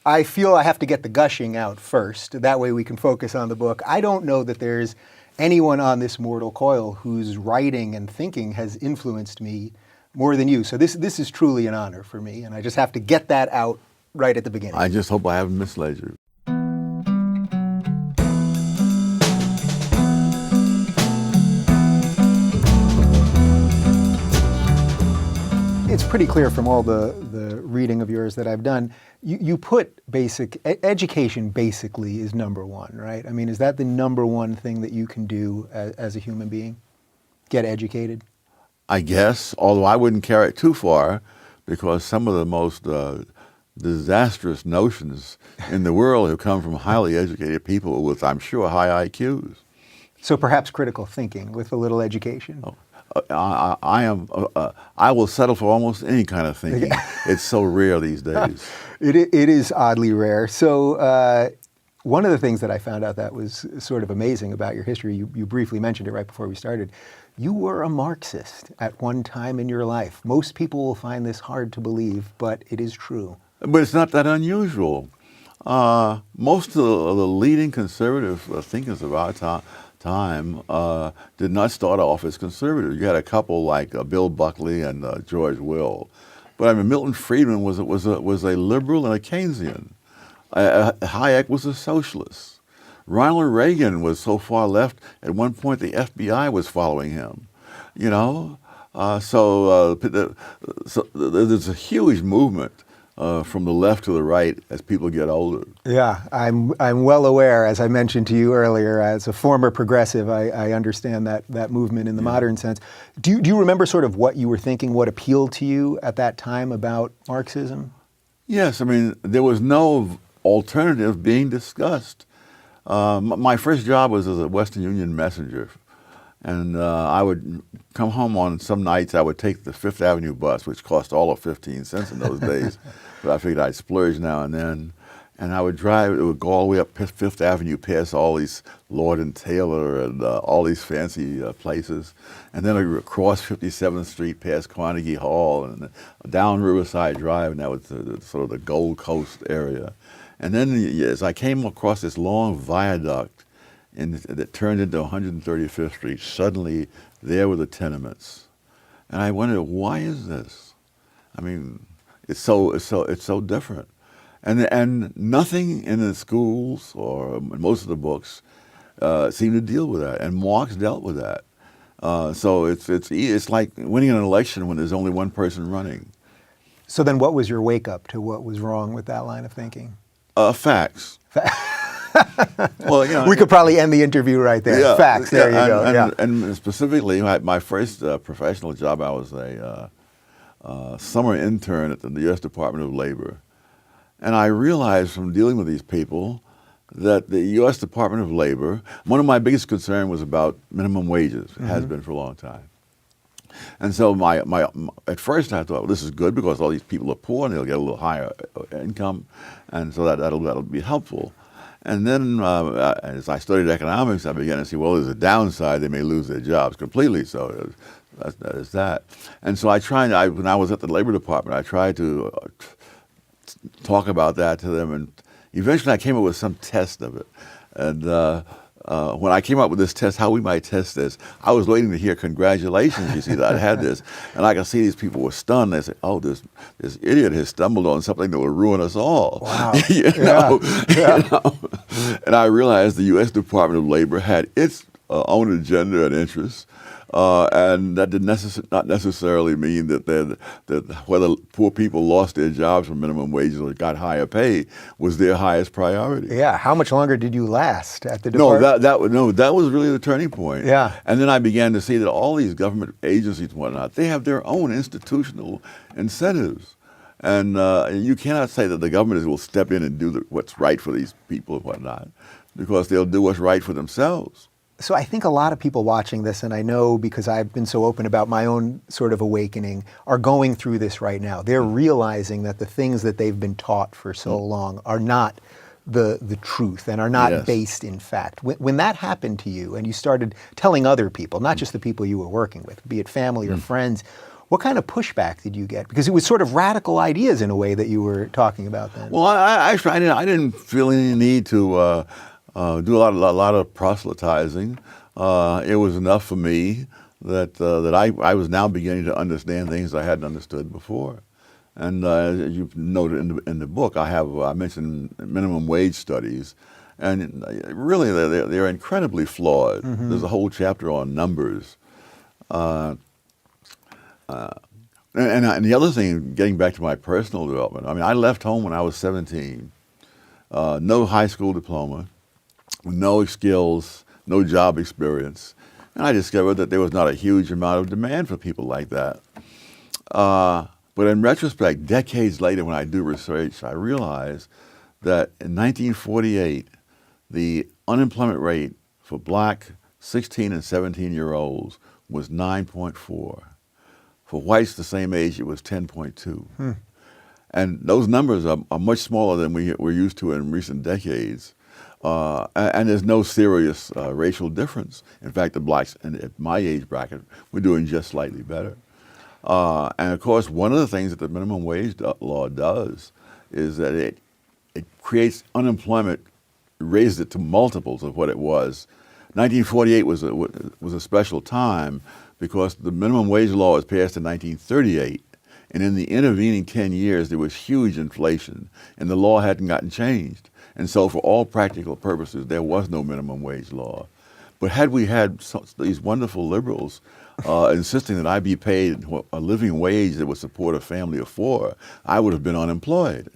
I feel I have to get the gushing out first. That way we can focus on the book. I don't know that there's anyone on this mortal coil whose writing and thinking has influenced me more than you. So this is truly an honor for me, and I just have to get that out right at the beginning. I just hope I haven't misled you. It's pretty clear from all the reading of yours that I've done, you put education basically is number one, right? I mean, is that the number one thing that you can do as a human being? Get educated? I guess, although I wouldn't carry it too far, because some of the most disastrous notions in the world have come from highly educated people with, I'm sure, high IQs. So perhaps critical thinking with a little education. Oh. I will settle for almost any kind of thinking. It's so rare these days. It is oddly rare. So one of the things that I found out that was sort of amazing about your history, you briefly mentioned it right before we started, you were a Marxist at one time in your life. Most people will find this hard to believe, but it is true. But it's not that unusual. Most of the leading conservative thinkers of our time did not start off as conservative. You had a couple like Bill Buckley and George Will, but I mean Milton Friedman was a liberal and a Keynesian. Hayek was a socialist. Ronald Reagan was so far left at one point the FBI was following him. You know, so there's a huge movement from the left to the right as people get older. Yeah, I'm well aware, as I mentioned to you earlier, as a former progressive, I understand that movement in the modern sense. Do you remember sort of what you were thinking, what appealed to you at that time about Marxism? Yes, I mean, there was no alternative being discussed. My first job was as a Western Union messenger. And I would come home on some nights, I would take the Fifth Avenue bus, which cost all of 15 cents in those days. But I figured I'd splurge now and then. And I would drive, it would go all the way up Fifth Avenue, past all these Lord and Taylor and all these fancy places. And then I would cross 57th Street past Carnegie Hall and down Riverside Drive, and that was sort of the Gold Coast area. And then as I came across this long viaduct, that turned into 135th Street. Suddenly, there were the tenements, and I wondered, why is this? I mean, it's so different, and nothing in the schools or most of the books seem to deal with that, and Marx dealt with that. So it's like winning an election when there's only one person running. So then, what was your wake up to what was wrong with that line of thinking? Facts. Well, you know, we could probably end the interview right there. Yeah, Facts. There you go. And specifically, my first professional job, I was a summer intern at the U.S. Department of Labor, and I realized from dealing with these people that the U.S. Department of Labor, one of my biggest concerns was about minimum wages. It has been for a long time. And so at first I thought, well, this is good because all these people are poor and they'll get a little higher income, and so that'll be helpful. And then as I studied economics, I began to see, well, there's a downside. They may lose their jobs completely, so that is that. And so when I was at the Labor Department, I tried to talk about that to them, and eventually I came up with some test of it. And when I came up with this test, how we might test this, I was waiting to hear congratulations, you see, that I had this. And I could see these people were stunned. They said, oh, this idiot has stumbled on something that will ruin us all. Wow. You know? And I realized the U.S. Department of Labor had its own agenda and interests. And that did not necessarily mean that whether poor people lost their jobs for minimum wages or got higher pay was their highest priority. Yeah. How much longer did you last at the department? That was really the turning point. Yeah. And then I began to see that all these government agencies and whatnot, they have their own institutional incentives. And you cannot say that the government will step in and do what's right for these people and whatnot, because they'll do what's right for themselves. So I think a lot of people watching this, and I know because I've been so open about my own sort of awakening, are going through this right now. They're realizing that the things that they've been taught for so long are not the truth and are not based in fact. When that happened to you and you started telling other people, not just the people you were working with, be it family or friends, What kind of pushback did you get? Because it was sort of radical ideas in a way that you were talking about then. Well, actually, I didn't feel any need to do a lot of proselytizing. It was enough for me that I was now beginning to understand things I hadn't understood before. And as you noted in the book, I mentioned minimum wage studies, and really they're incredibly flawed. There's a whole chapter on numbers. And the other thing, getting back to my personal development, I mean, I left home when I was 17, no high school diploma, no skills, no job experience, and I discovered that there was not a huge amount of demand for people like that. But in retrospect, decades later when I do research, I realize that in 1948, the unemployment rate for black 16 and 17-year-olds was 9.4. For whites the same age, it was 10.2. And those numbers are much smaller than we're used to in recent decades. And there's no serious racial difference. In fact, the blacks at my age bracket, we're doing just slightly better. And of course, one of the things that the minimum wage law does is that it creates unemployment, raises it to multiples of what it was. 1948 was a special time because the minimum wage law was passed in 1938, and in the intervening 10 years there was huge inflation, and the law hadn't gotten changed. And so for all practical purposes, there was no minimum wage law. But had we had these wonderful liberals insisting that I be paid a living wage that would support a family of four, I would have been unemployed.